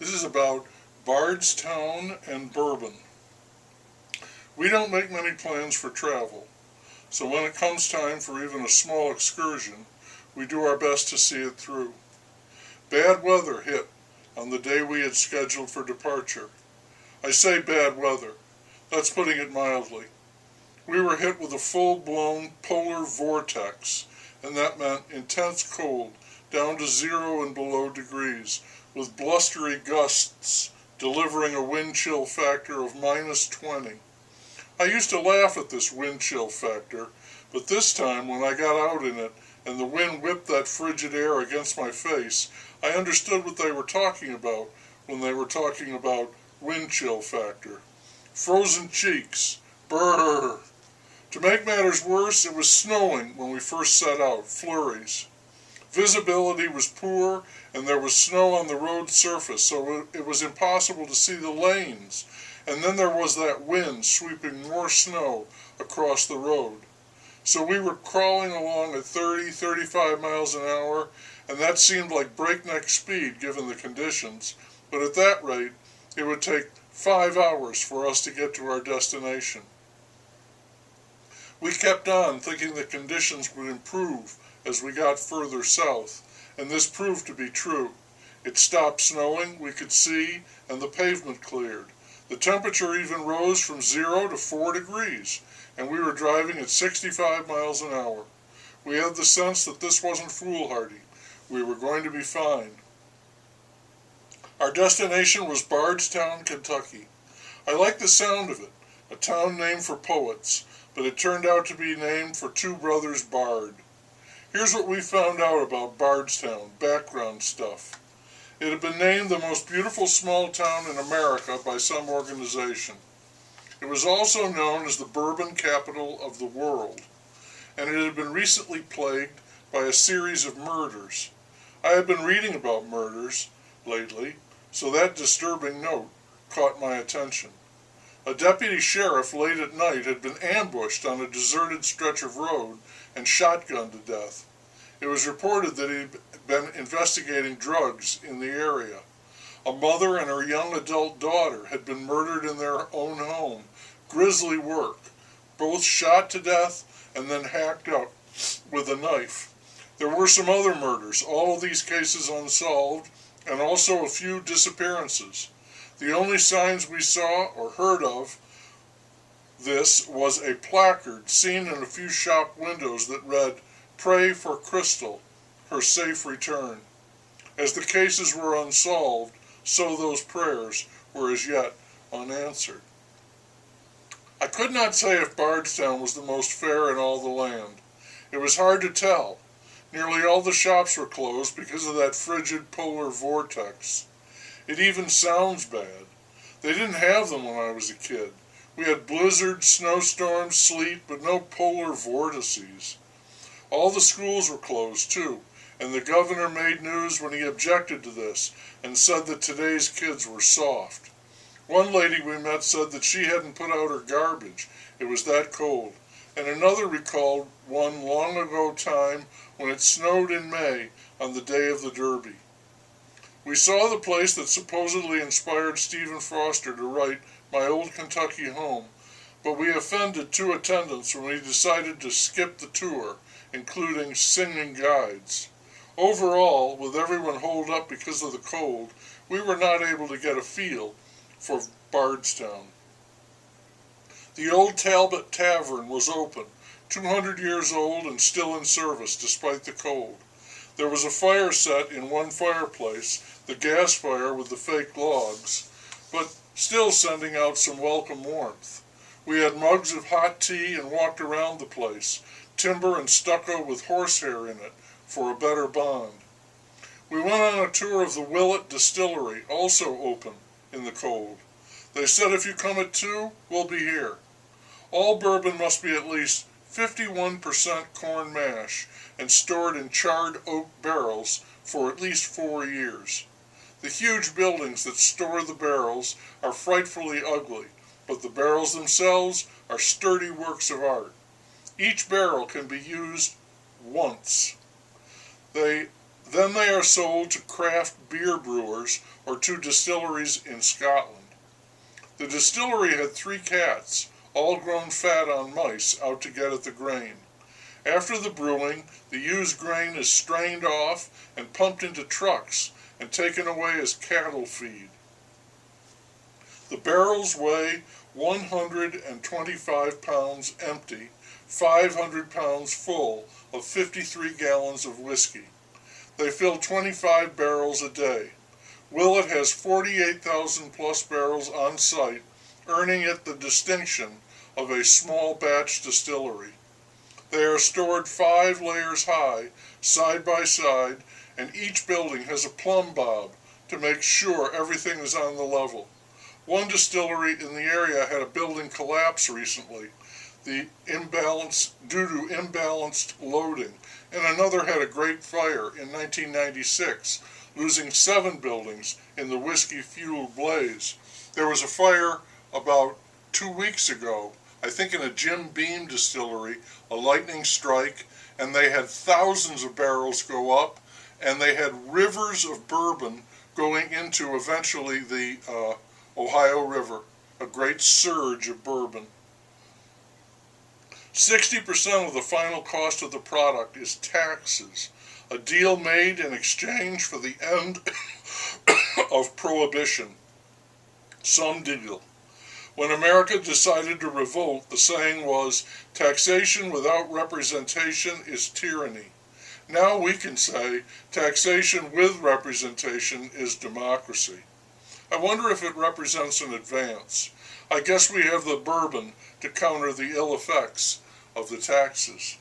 This is about Bardstown and Bourbon. We don't make many plans for travel, so when it comes time for even a small excursion, we do our best to see it through. Bad weather hit on the day we had scheduled for departure. I say bad weather. That's putting it mildly. We were hit with a full-blown polar vortex, and that meant intense cold, down to 0 and below degrees, with blustery gusts delivering a wind chill factor of -20. I used to laugh at this wind chill factor, but this time when I got out in it and the wind whipped that frigid air against my face, I understood what they were talking about when they were talking about wind chill factor. Frozen cheeks. Brrr. To make matters worse, it was snowing when we first set out, flurries. Visibility was poor, and there was snow on the road surface, so it was impossible to see the lanes. And then there was that wind sweeping more snow across the road. So we were crawling along at 30, 35 miles an hour, and that seemed like breakneck speed given the conditions, but at that rate, it would take 5 hours for us to get to our destination. We kept on thinking the conditions would improve as we got further south, and this proved to be true. It stopped snowing, we could see, and the pavement cleared. The temperature even rose from 0 to 4 degrees, and we were driving at 65 miles an hour. We had the sense that this wasn't foolhardy. We were going to be fine. Our destination was Bardstown, Kentucky. I liked the sound of it, a town named for poets, but it turned out to be named for two brothers Bard. Here's what we found out about Bardstown, background stuff. It had been named the most beautiful small town in America by some organization. It was also known as the bourbon capital of the world, and it had been recently plagued by a series of murders. I had been reading about murders lately, so that disturbing note caught my attention. A deputy sheriff late at night had been ambushed on a deserted stretch of road and shotgunned to death. It was reported that he'd been investigating drugs in the area. A mother and her young adult daughter had been murdered in their own home. Grisly work. Both shot to death and then hacked up with a knife. There were some other murders, all of these cases unsolved, and also a few disappearances. The only signs we saw or heard of this was a placard seen in a few shop windows that read, "Pray for Crystal, her safe return." As the cases were unsolved, so those prayers were as yet unanswered. I could not say if Bardstown was the most fair in all the land. It was hard to tell. Nearly all the shops were closed because of that frigid polar vortex. It even sounds bad. They didn't have them when I was a kid. We had blizzards, snowstorms, sleet, but no polar vortices. All the schools were closed, too, and the governor made news when he objected to this and said that today's kids were soft. One lady we met said that she hadn't put out her garbage. It was that cold. And another recalled one long ago time when it snowed in May on the day of the Derby. We saw the place that supposedly inspired Stephen Foster to write My Old Kentucky Home, but we offended two attendants when we decided to skip the tour, including singing guides. Overall, with everyone holed up because of the cold, we were not able to get a feel for Bardstown. The old Talbot Tavern was open, 200 years old and still in service despite the cold. There was a fire set in one fireplace, the gas fire with the fake logs, but still sending out some welcome warmth. We had mugs of hot tea and walked around the place, timber and stucco with horsehair in it, for a better bond. We went on a tour of the Willet Distillery, also open in the cold. They said if you come at 2, we'll be here. All bourbon must be at least 51% corn mash and stored in charred oak barrels for at least 4 years. The huge buildings that store the barrels are frightfully ugly, but the barrels themselves are sturdy works of art. Each barrel can be used once. They Then they are sold to craft beer brewers or to distilleries in Scotland. The distillery had 3 cats, all grown fat on mice, out to get at the grain. After the brewing, the used grain is strained off and pumped into trucks and taken away as cattle feed. The barrels weigh 125 pounds empty, 500 pounds full of 53 gallons of whiskey. They fill 25 barrels a day. Willet has 48,000 plus barrels on site, earning it the distinction of a small batch distillery. They are stored 5 layers high, side by side, and each building has a plumb bob to make sure everything is on the level. One distillery in the area had a building collapse recently due to imbalanced loading, and another had a great fire in 1996, losing 7 buildings in the whiskey-fueled blaze. There was a fire about 2 weeks ago, I think in a Jim Beam distillery, a lightning strike, and they had thousands of barrels go up, and they had rivers of bourbon going into eventually the Ohio River, a great surge of bourbon. 60% of the final cost of the product is taxes, a deal made in exchange for the end of prohibition. Some deal. When America decided to revolt, the saying was, taxation without representation is tyranny. Now we can say, taxation with representation is democracy. I wonder if it represents an advance. I guess we have the bourbon to counter the ill effects of the taxes.